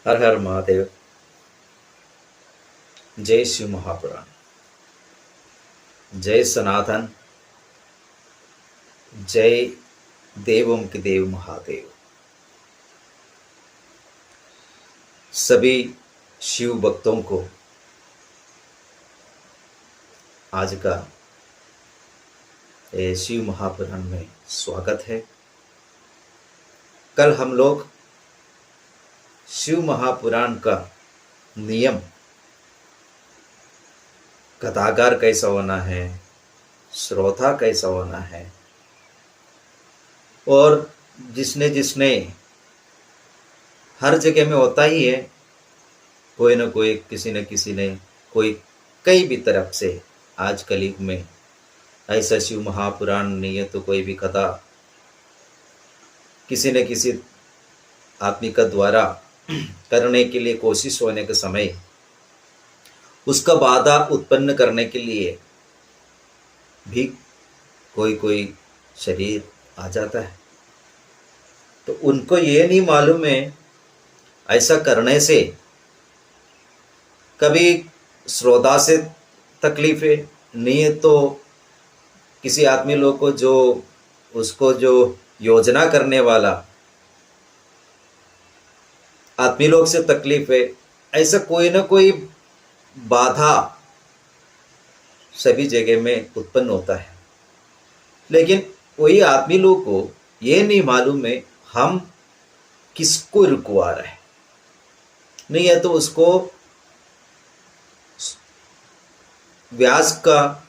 हर हर महादेव। जय शिव महापुराण। जय सनातन। जय देवों के देव महादेव। सभी शिव भक्तों को आज का शिव महापुराण में स्वागत है। कल हम लोग शिव महापुराण का नियम, कथाकार कैसा होना है, श्रोता कैसा होना है, और जिसने जिसने हर जगह में होता ही है, कोई ना कोई किसी न किसी ने कोई कई भी तरफ से आज कलयुग में ऐसा शिव महापुराण नहीं है तो कोई भी कथा किसी न किसी आदमी का द्वारा करने के लिए कोशिश होने के समय उसका बाधा उत्पन्न करने के लिए भी कोई कोई शरीर आ जाता है। तो उनको ये नहीं मालूम है ऐसा करने से कभी श्रोता से तकलीफ है, नहीं है तो किसी आदमी लोग को जो उसको जो योजना करने वाला आदमी लोग से तकलीफ है। ऐसा कोई ना कोई बाधा सभी जगह में उत्पन्न होता है, लेकिन वही आदमी लोग को ये नहीं मालूम है हम किसको रुकवा रहे हैं। नहीं है तो उसको व्यास का,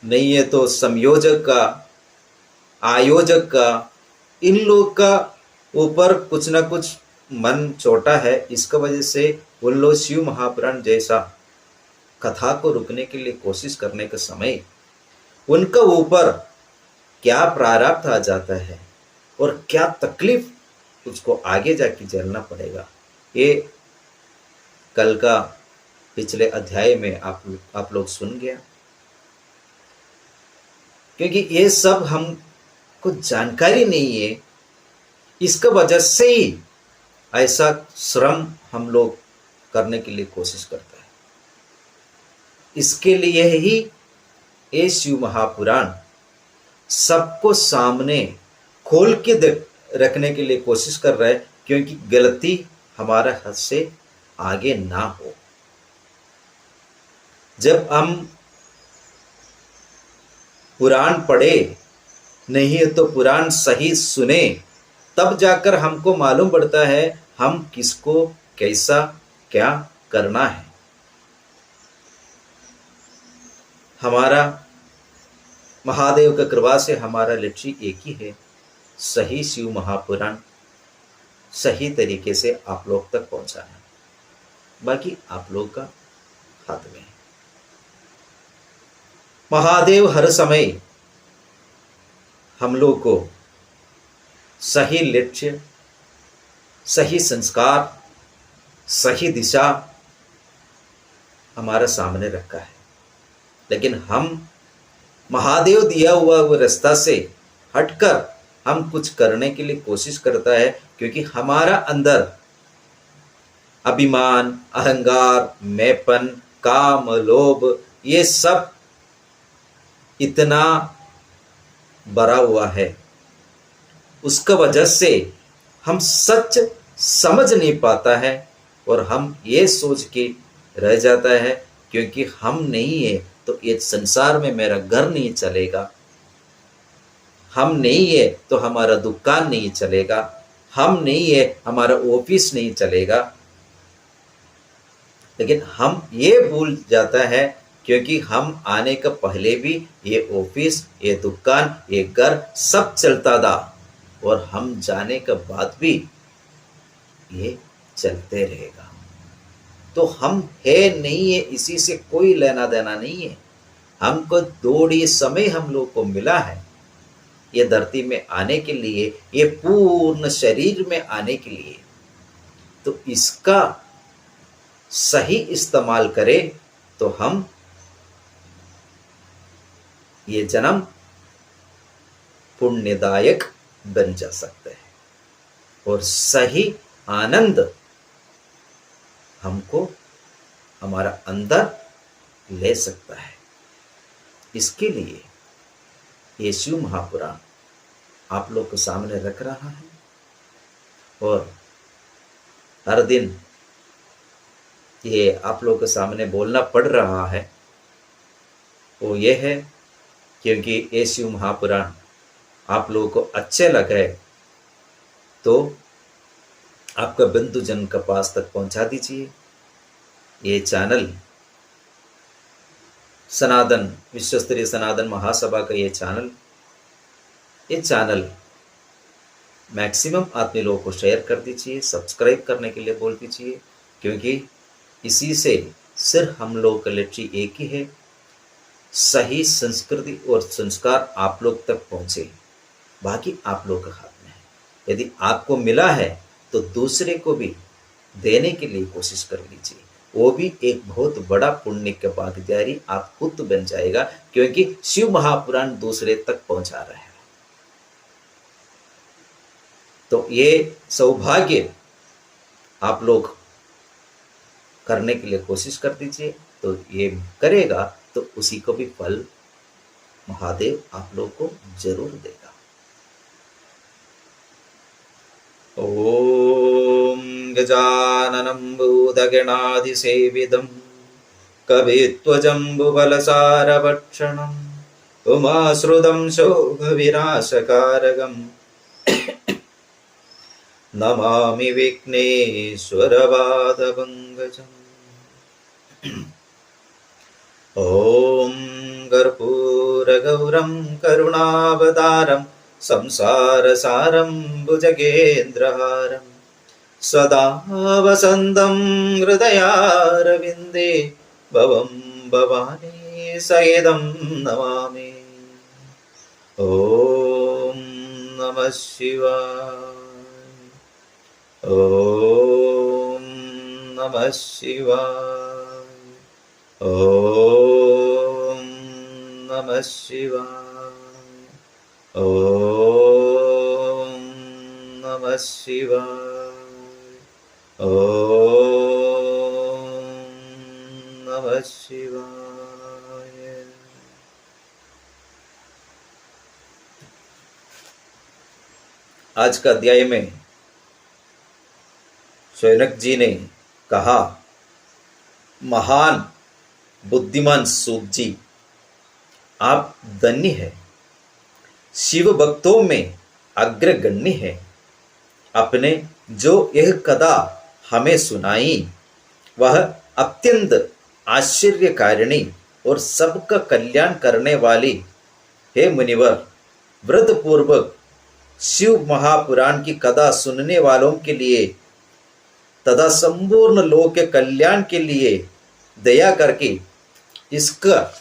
नहीं है तो संयोजक का, आयोजक का, इन लोग का ऊपर कुछ ना कुछ मन छोटा है। इसका वजह से उन लोग शिव महापुराण जैसा कथा को रुकने के लिए कोशिश करने के समय उनका ऊपर क्या प्रारब्ध आ जाता है और क्या तकलीफ उसको आगे जाके झेलना पड़ेगा, ये कल का पिछले अध्याय में आप लोग सुन गया। क्योंकि ये सब हमको जानकारी नहीं है, इसका वजह से ही ऐसा श्रम हम लोग करने के लिए कोशिश करता है। इसके लिए ही ये शिव महापुराण सबको सामने खोल के रखने के लिए कोशिश कर रहा है, क्योंकि गलती हमारा हाथ से आगे ना हो। जब हम पुराण पढ़े नहीं है तो पुराण सही सुने, तब जाकर हमको मालूम पड़ता है हम किसको कैसा क्या करना है। हमारा महादेव का कृपा से हमारा लक्ष्य एक ही है, सही शिव महापुराण सही तरीके से आप लोग तक पहुंचाना। बाकी आप लोग का हाथ में है। महादेव हर समय हम लोग को सही लक्ष्य, सही संस्कार, सही दिशा हमारा सामने रखा है, लेकिन हम महादेव दिया हुआ वो रास्ता से हटकर हम कुछ करने के लिए कोशिश करता है, क्योंकि हमारा अंदर अभिमान, अहंकार, मैपन, काम, लोभ ये सब इतना भरा हुआ है। उसका वजह से हम सच समझ नहीं पाता है और हम ये सोच के रह जाता है क्योंकि हम नहीं है तो ये संसार में मेरा घर नहीं चलेगा, हम नहीं है तो हमारा दुकान नहीं चलेगा, हम नहीं है हमारा ऑफिस नहीं चलेगा। लेकिन हम ये भूल जाता है क्योंकि हम आने का पहले भी ये ऑफिस, ये दुकान, ये घर सब चलता था और हम जाने के बाद भी ये चलते रहेगा। तो हम है नहीं है, इसी से कोई लेना देना नहीं है। हमको थोड़ी समय हम लोग को मिला है ये धरती में आने के लिए, ये पूर्ण शरीर में आने के लिए, तो इसका सही इस्तेमाल करें तो हम ये जन्म पुण्यदायक बन जा सकते हैं और सही आनंद हमको हमारा अंदर ले सकता है। इसके लिए ये शिव महापुराण आप लोग के सामने रख रहा है और हर दिन ये आप लोग के सामने बोलना पड़ रहा है। वो ये है क्योंकि ये शिव महापुराण आप लोगों को अच्छे लगे तो आपका बंधुजन के पास तक पहुंचा दीजिए। ये चैनल सनातन विश्वस्तरीय सनातन महासभा का ये चैनल मैक्सिमम आदमी लोगों को शेयर कर दीजिए, सब्सक्राइब करने के लिए बोल दीजिए, क्योंकि इसी से सिर्फ हम लोग का लक्ष्य एक ही है, सही संस्कृति और संस्कार आप लोग तक पहुँचे। बाकी आप लोग के हाथ में है। यदि आपको मिला है तो दूसरे को भी देने के लिए कोशिश कर लीजिए, वो भी एक बहुत बड़ा पुण्य का भागीदारी आप खुद बन जाएगा, क्योंकि शिव महापुराण दूसरे तक पहुंचा रहा है। तो ये सौभाग्य आप लोग करने के लिए कोशिश कर दीजिए, तो ये करेगा तो उसी को भी फल महादेव आप लोग को जरूर देगा। ओम गजाननं भूतगणाधिसेवितं कवित्वजम्बुफलसारभक्षणम् उमाश्रुतं शोकविनाशकारकम् नमामि विघ्नेश्वरपादपङ्कजम्। ॐ कर्पूरगौरं करुणावतारं संसारसारं भुजगेन्द्रहारं सदा वसन्तं हृदयारविन्दे भवं भवानी सहितं नमामि। ॐ नमः शिवाय। ॐ नमः शिवाय। ॐ नमः शिवाय। ॐ नमः शिवाय। ॐ नमः शिवाय। आज का अध्याय में शौनक जी ने कहा, महान बुद्धिमान सूत जी, आप धन्य है, शिव भक्तों में अग्रगण्य है। आपने जो यह कथा हमें सुनाई वह अत्यंत आश्चर्यकारिणी और सबका कल्याण करने वाली है। मुनिवर, व्रत पूर्वक शिव महापुराण की कथा सुनने वालों के लिए तथा संपूर्ण लोक के कल्याण के लिए दया करके इसका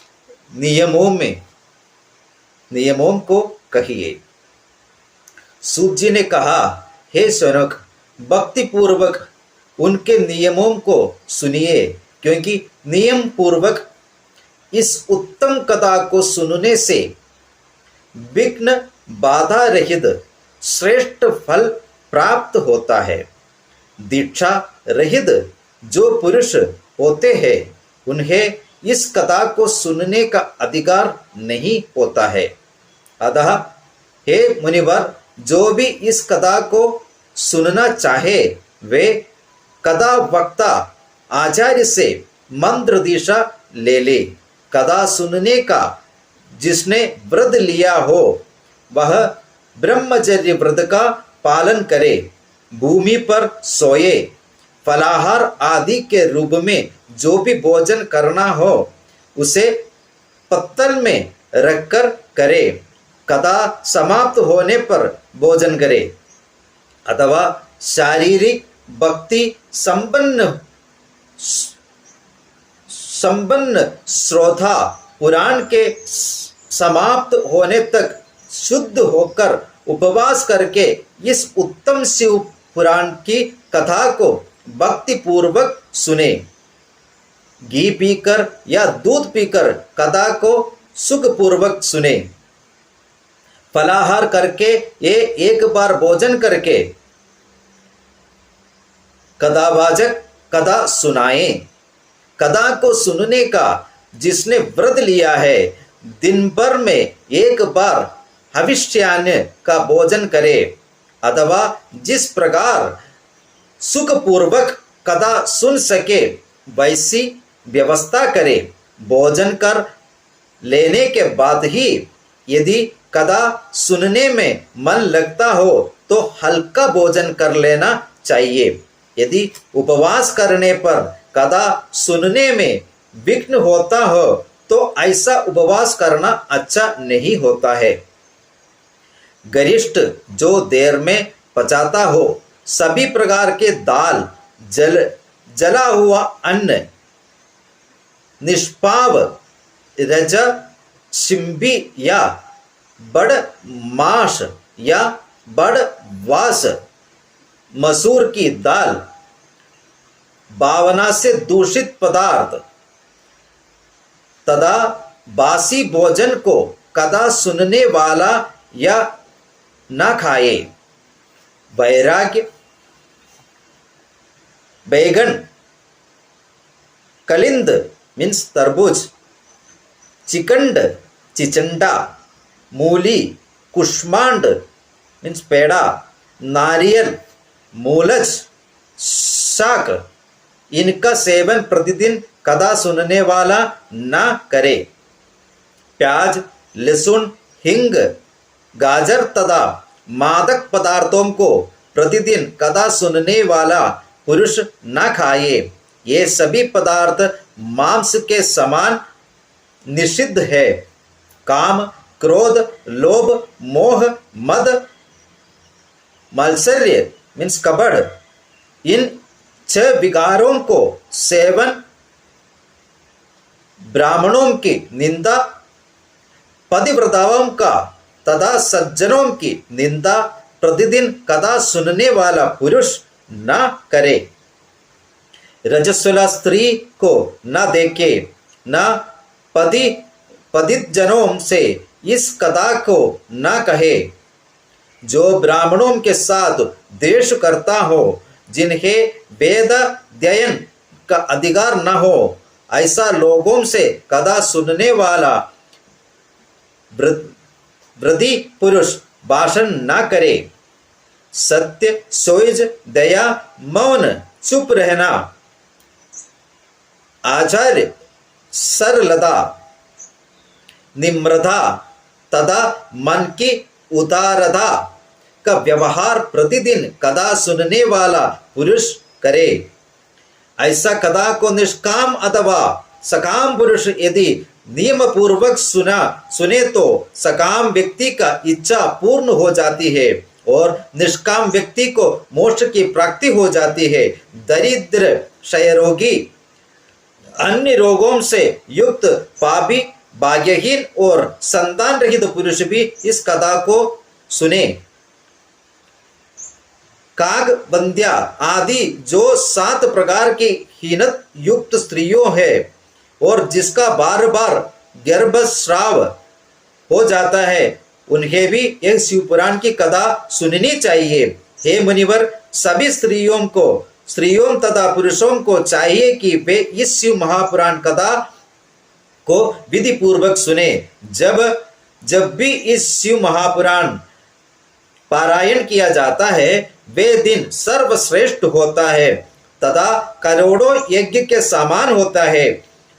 नियमों को कहिए। सूत जी ने कहा, हे शौनक, भक्ति पूर्वक उनके नियमों को सुनिए, क्योंकि नियम पूर्वक इस उत्तम कथा को सुनने से विघ्न बाधा रहित श्रेष्ठ फल प्राप्त होता है। दीक्षा रहित जो पुरुष होते हैं उन्हें इस कथा को सुनने का अधिकार नहीं होता है। अतः हे मुनिवर, जो भी इस कथा को सुनना चाहे वे कथा वक्ता आचार्य से मंत्र दीक्षा ले ले। कथा सुनने का जिसने व्रत लिया हो वह ब्रह्मचर्य व्रत का पालन करे, भूमि पर सोए, फलाहार आदि के रूप में जो भी भोजन करना हो उसे पत्तल में रखकर करे, कथा समाप्त होने पर भोजन करे, अथवा शारीरिक भक्ति संपन्न श्रोता पुराण के समाप्त होने तक शुद्ध होकर उपवास करके इस उत्तम शिव पुराण की कथा को भक्ति पूर्वक सुने। घी पीकर या दूध पीकर कथा को सुख पूर्वक सुने। फलाहार करके ये एक बार भोजन करके कथावाचक कदा सुनाएं। कदा को सुनने का जिसने व्रत लिया है, दिन भर में एक बार हविष्यान्न का भोजन करे, अथवा जिस प्रकार सुखपूर्वक कदा सुन सके वैसी व्यवस्था करे। भोजन कर लेने के बाद ही यदि कदा सुनने में मन लगता हो तो हल्का भोजन कर लेना चाहिए। यदि उपवास करने पर कदा सुनने में विघ्न होता हो तो ऐसा उपवास करना अच्छा नहीं होता है। गरिष्ठ जो देर में पचाता हो, सभी प्रकार के दाल, जला हुआ अन्न, निष्पाव, रज, शिंबी या बड़ मांस या बड़ वास, मसूर की दाल, भावना से दूषित पदार्थ तथा बासी भोजन को कदा सुनने वाला या न खाए। वैराग्य, बैगन, कलिंद मीन्स तरबूज, चिकंड, चिचंडा, मूली, कुष्मांड मीन्स पेड़ा, नारियल, मूलज, शाक, इनका सेवन प्रतिदिन कदा सुनने वाला ना करे। प्याज, लहसुन, हिंग, गाजर तथा मादक पदार्थों को प्रतिदिन कदा सुनने वाला पुरुष न खाए। ये सभी पदार्थ मांस के समान निषिद्ध है। काम, क्रोध, लोभ, मोह, मद, मात्सर्य मीन्स कपड़, इन 6 विकारों को सेवन ब्राह्मणों की निंदा, पतिव्रताओं का तथा सज्जनों की निंदा प्रतिदिन कदा सुनने वाला पुरुष न करे। रजस्वला स्त्री को न देखे, न पतित जनों से इस कथा को न कहे। जो ब्राह्मणों के साथ द्वेष करता हो, जिन्हें वेद अध्ययन का अधिकार न हो, ऐसा लोगों से कदा सुनने वाला वृद्धि पुरुष भाषण न करे। सत्य, सोज, दया, मौन, चुप रहना, आचार्य, सरलता, निम्रता तथा मन की उदारता का व्यवहार प्रतिदिन कदा सुनने वाला पुरुष करे। ऐसा कदा को निष्काम अथवा सकाम पुरुष यदि नियम पूर्वक सुने तो सकाम व्यक्ति का इच्छा पूर्ण हो जाती है और निष्काम व्यक्ति को मोक्ष की प्राप्ति हो जाती है। दरिद्र, क्षयरोगी, अन्य रोगों से युक्त, पापी, भाग्यहीन और संतान रहित पुरुष भी इस कथा को सुने। काग, बंध्या आदि जो 7 प्रकार की हीनत युक्त स्त्रियों है और जिसका बार बार गर्भस्राव हो जाता है, उन्हें भी यह शिव पुराण की कथा सुननी चाहिए। हे मुनिवर, सभी स्त्रियों तथा पुरुषों को चाहिए कि वे इस शिव महापुराण कथा को विधि पूर्वक सुने। जब भी इस शिव महापुराण पारायण किया जाता है, वे दिन सर्वश्रेष्ठ होता है तथा करोड़ों यज्ञ के समान होता है।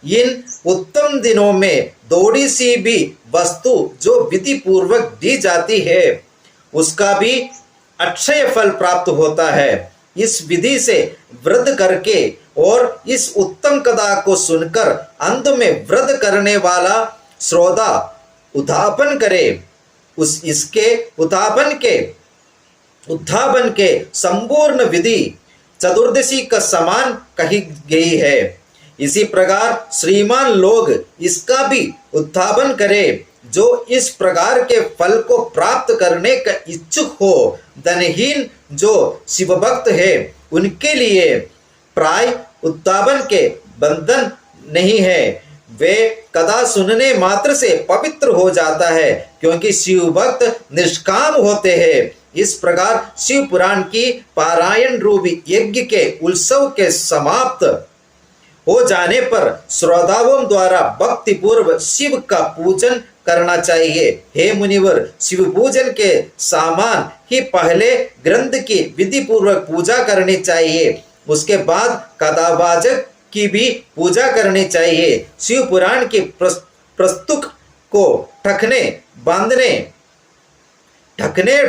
इन उत्तम दिनों में थोड़ी सी भी वस्तु जो विधि पूर्वक दी जाती है, उसका भी अक्षय फल प्राप्त होता है। इस विधि से व्रत करके और इस उत्तम कथा को सुनकर अंत में व्रत करने वाला श्रोता उद्धापन करे। इसके उत्थापन के संपूर्ण विधि चतुर्दशी का समान कही गई है। इसी प्रकार श्रीमान लोग इसका भी उत्थापन करें। जो इस प्रकार के फल को प्राप्त करने का इच्छुक हो, धनहीन जो शिव भक्त है, उनके लिए प्राय उत्थापन के बंधन नहीं है। वे कथा सुनने मात्र से पवित्र हो जाता है, क्योंकि शिव भक्त निष्काम होते हैं। इस प्रकार शिव पुराण की पारायण रूपी यज्ञ के उत्सव के समाप्त हो जाने पर श्रोताओं द्वारा भक्ति पूर्व शिव का पूजन करना चाहिए। हे मुनिवर, शिव पूजन के सामान ही पहले ग्रंथ की विधि पूर्वक पूजा करनी चाहिए, उसके बाद कथावाचक की भी पूजा करनी चाहिए। शिव पुराण की प्रस्तुत को ढकने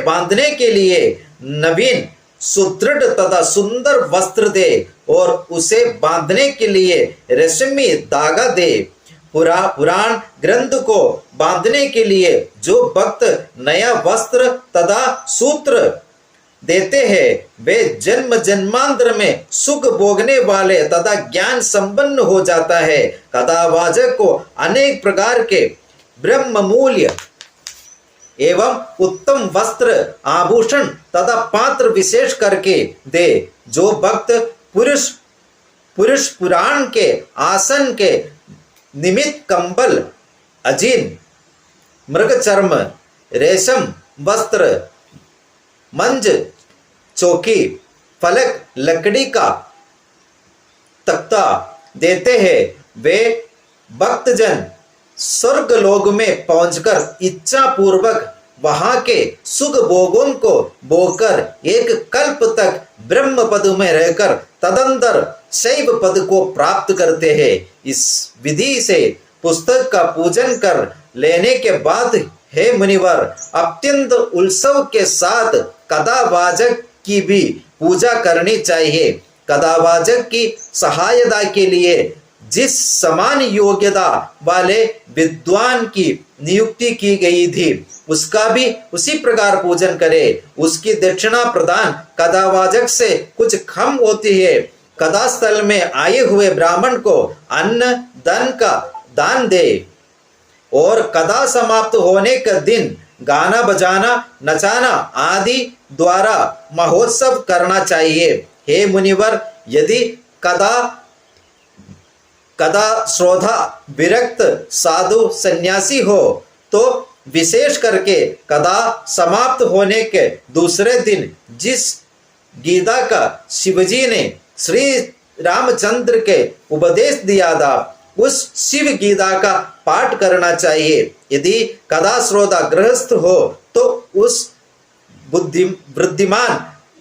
बांधने के लिए नवीन सुदृढ़ तथा सुंदर वस्त्र दे और उसे बांधने के लिए रेशमी धागा दे। पुराण ग्रंथ को बांधने के लिए जो भक्त नया वस्त्र तथा सूत्र देते हैं वे जन्म जन्मांतर में सुख भोगने वाले तथा ज्ञान संपन्न हो जाता है। कथावाचक को अनेक प्रकार के ब्रह्म मूल्य एवं उत्तम वस्त्र आभूषण तथा पात्र विशेष करके दे। जो भक्त पुरुष पुराण के आसन के निमित्त कंबल, अजीन, मृग चर्म, रेशम वस्त्र, मंज, चौकी, फलक, लकड़ी का तख्ता देते हैं, वे भक्तजन स्वर्ग लोक में पहुंचकर इच्छा पूर्वक वहां के सुख भोगों को भोगकर एक कल्प तक ब्रह्म पद में रहकर तदंतर शैव पद को प्राप्त करते हैं। इस विधि से पुस्तक का पूजन कर लेने के बाद हे मुनिवर, अत्यंत उत्सव के साथ कथावाचक की भी पूजा करनी चाहिए। कथावाचक की सहायता के लिए जिस समान योग्यता वाले विद्वान की नियुक्ति की गई थी उसका भी उसी प्रकार पूजन करे। उसकी दक्षिणा प्रदान कथावाचक से कुछ कम होती है। कथा स्थल में आए हुए ब्राह्मण को अन्न धन का दान दे और कथा समाप्त होने का दिन गाना बजाना नचाना आदि द्वारा महोत्सव करना चाहिए। हे मुनिवर, यदि कथा श्रोता विरक्त साधु सन्यासी हो तो विशेष करके कथा समाप्त होने के दूसरे दिन जिस गीता का शिवजी ने श्री रामचंद्र के उपदेश दिया था उस शिव गीता का पाठ करना चाहिए। यदि कथा श्रोता गृहस्थ हो तो उस बुद्धिमान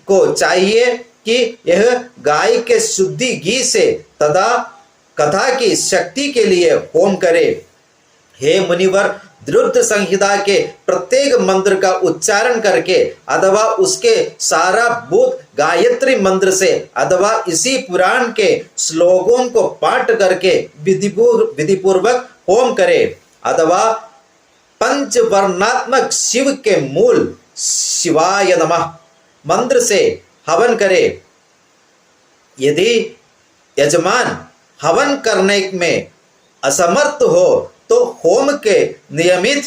को चाहिए कि यह गाय के शुद्धि घी से तथा कथा की शक्ति के लिए होम करे। हे मुनिवर, द्रुत संहिता के प्रत्येक मंत्र का उच्चारण करके अथवा उसके सारा भूत गायत्री मंत्र से अथवा इसी पुराण के श्लोकों को पाठ करके विधिपूर्वक होम करे अथवा पंचवर्णात्मक शिव के मूल शिवाय नमः मंत्र से हवन करे। यदि यजमान हवन करने में असमर्थ हो तो होम के नियमित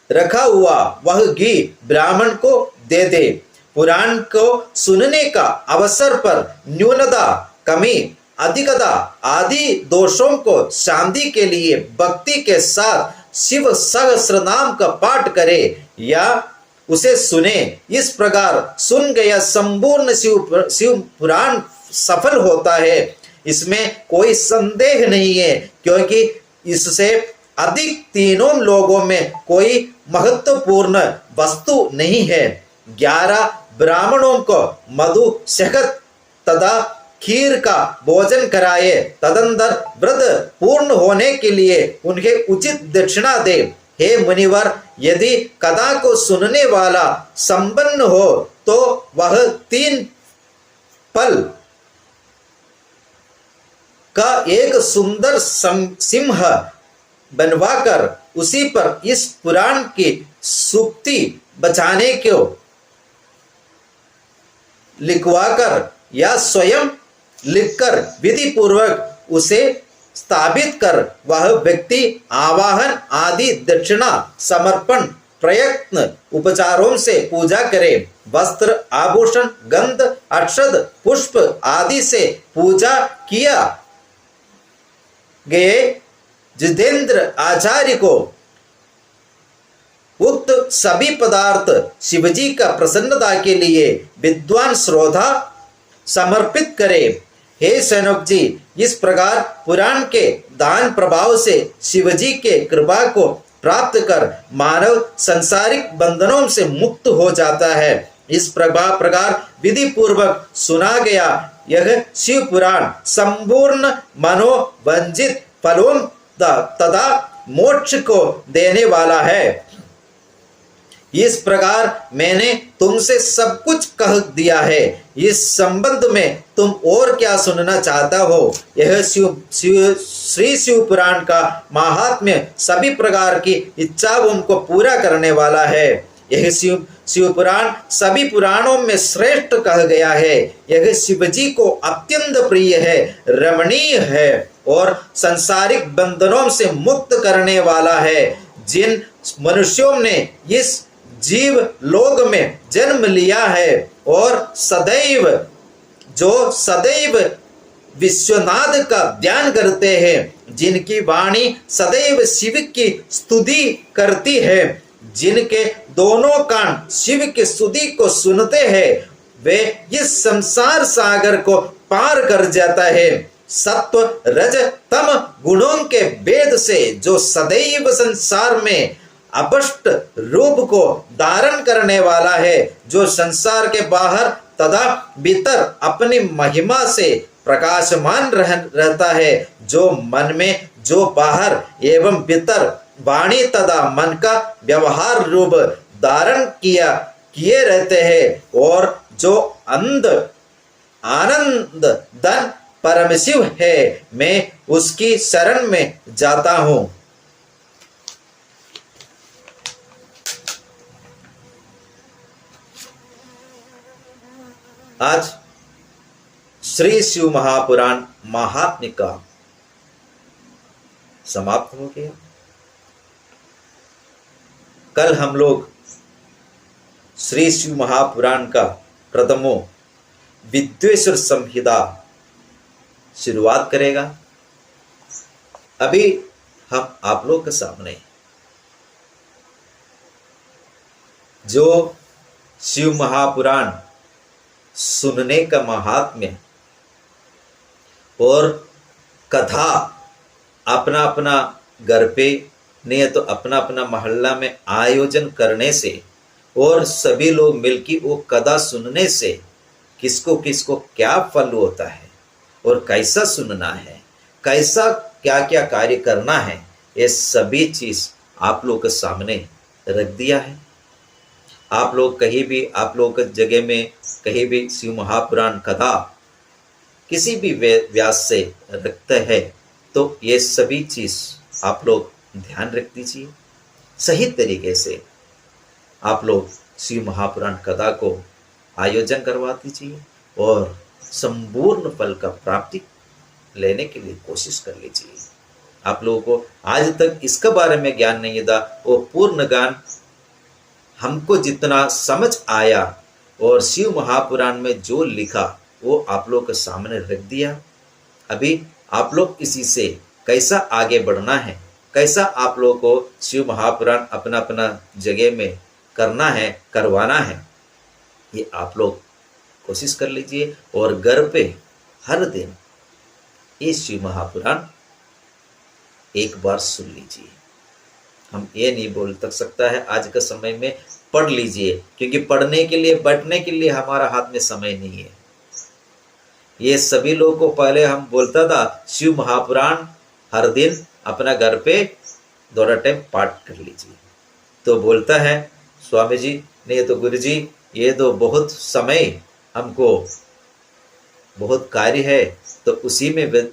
रखा हुआ वह घी ब्राह्मण को दे दे। पुराण को सुनने का अवसर पर न्यूनता, कमी, अधिकता आदि दोषों को शांति के लिए भक्ति के साथ शिव सहस्र नाम का पाठ करे या उसे सुने। इस प्रकार सुन गया संपूर्ण शिव पुराण सफल होता है, इसमें कोई संदेह नहीं है, क्योंकि इससे अधिक तीनों लोगों में कोई महत्वपूर्ण वस्तु नहीं है। 11 ब्राह्मणों को मधु शहद तथा खीर का भोजन कराए, तदंतर व्रत पूर्ण होने के लिए उन्हें उचित दक्षिणा दे। हे मुनिवर, यदि कथा को सुनने वाला संपन्न हो तो वह 3 पल का एक सुंदर सिंह बनवाकर उसी पर इस पुराण की सूक्ति बचाने को लिखवाकर या स्वयं लिखकर विधि पूर्वक उसे स्थापित कर वह व्यक्ति आवाहन आदि दक्षिणा समर्पण प्रयत्न उपचारों से पूजा करे। वस्त्र, आभूषण, गंध, अक्षत, पुष्प आदि से पूजा किया गए जितेंद्र आचार्य को उक्त सभी पदार्थ शिवजी का प्रसन्नता के लिए विद्वान श्रोता समर्पित करे। हे सैनक जी, इस प्रकार पुराण के दान प्रभाव से शिवजी के कृपा को प्राप्त कर मानव संसारिक बंधनों से मुक्त हो जाता है। इस प्रकार विधि पूर्वक सुना गया यह शिव पुराण संपूर्ण मनोवंजित फलों तथा मोक्ष को देने वाला है। इस प्रकार मैंने तुमसे सब कुछ कह दिया है। इस संबंध में तुम और क्या सुनना चाहता हो? यह श्री शिव पुराण का महात्म्य सभी प्रकार की इच्छाओं को पूरा करने वाला है। यह शिव पुराण सभी पुराणों में श्रेष्ठ कहा गया है। यह शिवजी को अत्यंत प्रिय है, रमणीय है और सांसारिक बंधनों से मुक्त करने वाला है। जिन मनुष्यों ने इस जीव लोक में जन्म लिया है और सदैव विश्वनाथ का ध्यान करते हैं, जिनकी वाणी सदैव शिव की स्तुति करती है, जिनके दोनों कान शिव की स्तुति को सुनते हैं, वे इस संसार सागर को पार कर जाता है। सत्व रज तम गुणों के भेद से जो सदैव संसार में अपष्ट रूप को धारण करने वाला है, जो संसार के बाहर तथा भीतर अपनी महिमा से प्रकाशमान रहता है, जो मन में जो बाहर एवं भीतर वाणी तथा मन का व्यवहार रूप धारण किए रहते हैं, और जो आनंद धन परमशिव है, मैं उसकी शरण में जाता हूं। आज श्री शिव महापुराण महात्म्य का समाप्त हो गया। कल हम लोग श्री शिव महापुराण का प्रथमो विद्वेश्वर संहिता शुरुआत करेगा। अभी हम आप लोग के सामने जो शिव महापुराण सुनने का महात्म्य और कथा अपना अपना घर पे नहीं तो अपना अपना मोहल्ला में आयोजन करने से और सभी लोग मिलकर वो कथा सुनने से किसको किसको क्या फल होता है और कैसा सुनना है, कैसा क्या क्या कार्य करना है, ये सभी चीज आप लोग के सामने रख दिया है। आप लोग कहीं भी आप लोग के जगह में कहीं भी शिव महापुराण कथा किसी भी व्यास से रखते हैं तो ये सभी चीज आप लोग ध्यान रख दीजिए। सही तरीके से आप लोग शिव महापुराण कथा को आयोजन करवा दीजिए और संपूर्ण फल का प्राप्ति लेने के लिए कोशिश कर लीजिए। आप लोगों को आज तक इसके बारे में ज्ञान नहीं था, वो पूर्ण ज्ञान हमको जितना समझ आया और शिव महापुराण में जो लिखा वो आप लोग के सामने रख दिया। अभी आप लोग इसी से कैसा आगे बढ़ना है, कैसा आप लोग को शिव महापुराण अपना अपना जगह में करना है, करवाना है, ये आप लोग कोशिश कर लीजिए। और घर पे हर दिन ये शिव महापुराण एक बार सुन लीजिए। हम ये नहीं बोल तक सकता है आज के समय में पढ़ लीजिए, क्योंकि पढ़ने के लिए बैठने के लिए हमारा हाथ में समय नहीं है। ये सभी लोगों को पहले हम बोलता था शिव महापुराण हर दिन अपना घर पे थोड़ा टाइम पाठ कर लीजिए, तो बोलता है स्वामी जी नहीं तो गुरु जी ये तो बहुत समय हमको बहुत कार्य है, तो उसी में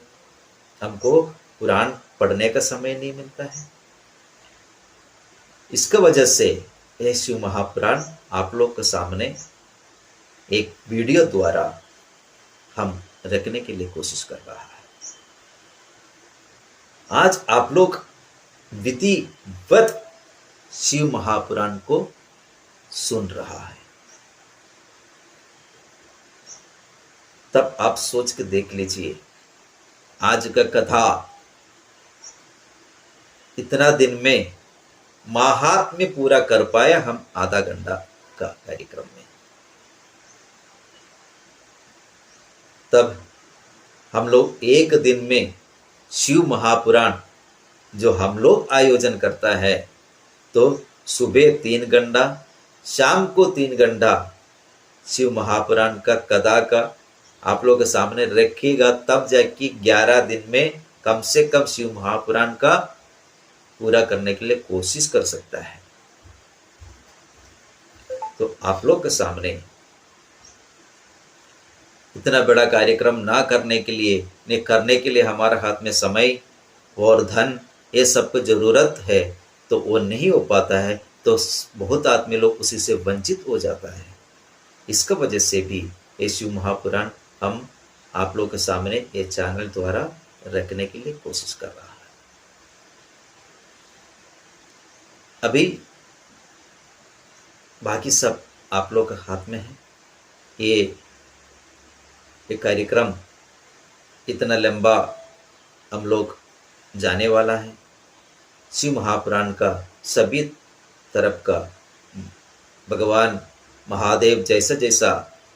हमको पुराण पढ़ने का समय नहीं मिलता है। इसका वजह से यह शिव महापुराण आप लोग के सामने एक वीडियो द्वारा हम रखने के लिए कोशिश कर रहा है। आज आप लोग विधिवत शिव महापुराण को सुन रहा है, तब आप सोच के देख लीजिए आज का कथा इतना दिन में महात्म्य पूरा कर पाया हम आधा घंटा का कार्यक्रम में। तब हम लोग एक दिन में शिव महापुराण जो हम लोग आयोजन करता है, तो सुबह 3 घंटा, शाम को 3 घंटा शिव महापुराण का कथा का आप लोग के सामने रखिएगा, तब जाके 11 दिन में कम से कम शिव महापुराण का पूरा करने के लिए कोशिश कर सकता है। तो आप लोग के सामने इतना बड़ा कार्यक्रम ना करने के लिए हमारे हाथ में समय और धन ये सब को जरूरत है, तो वो नहीं हो पाता है, तो बहुत आदमी लोग उसी से वंचित हो जाता है। इसका वजह से भी ये शिव महापुराण हम आप लोग के सामने ये चैनल द्वारा रखने के लिए कोशिश कर रहा है। अभी बाकी सब आप लोग के हाथ में है। ये कार्यक्रम इतना लंबा हम लोग जाने वाला है। शिव महापुराण का सभी तरफ का भगवान महादेव जैसा जैसा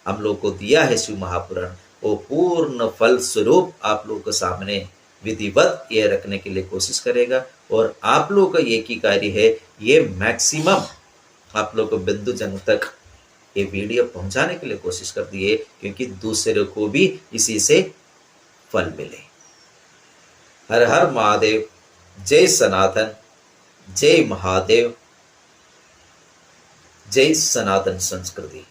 हम लोग को दिया है शिव महापुराण, वो पूर्ण फल स्वरूप आप लोग के सामने विधिवत ये रखने के लिए कोशिश करेगा। और आप लोग का एक ही कार्य है, ये मैक्सिमम आप लोग को बिंदु जन तक ये वीडियो पहुंचाने के लिए कोशिश कर दिए, क्योंकि दूसरे को भी इसी से फल मिले। हर हर महादेव, जय सनातन, जय महादेव, जय सनातन संस्कृति।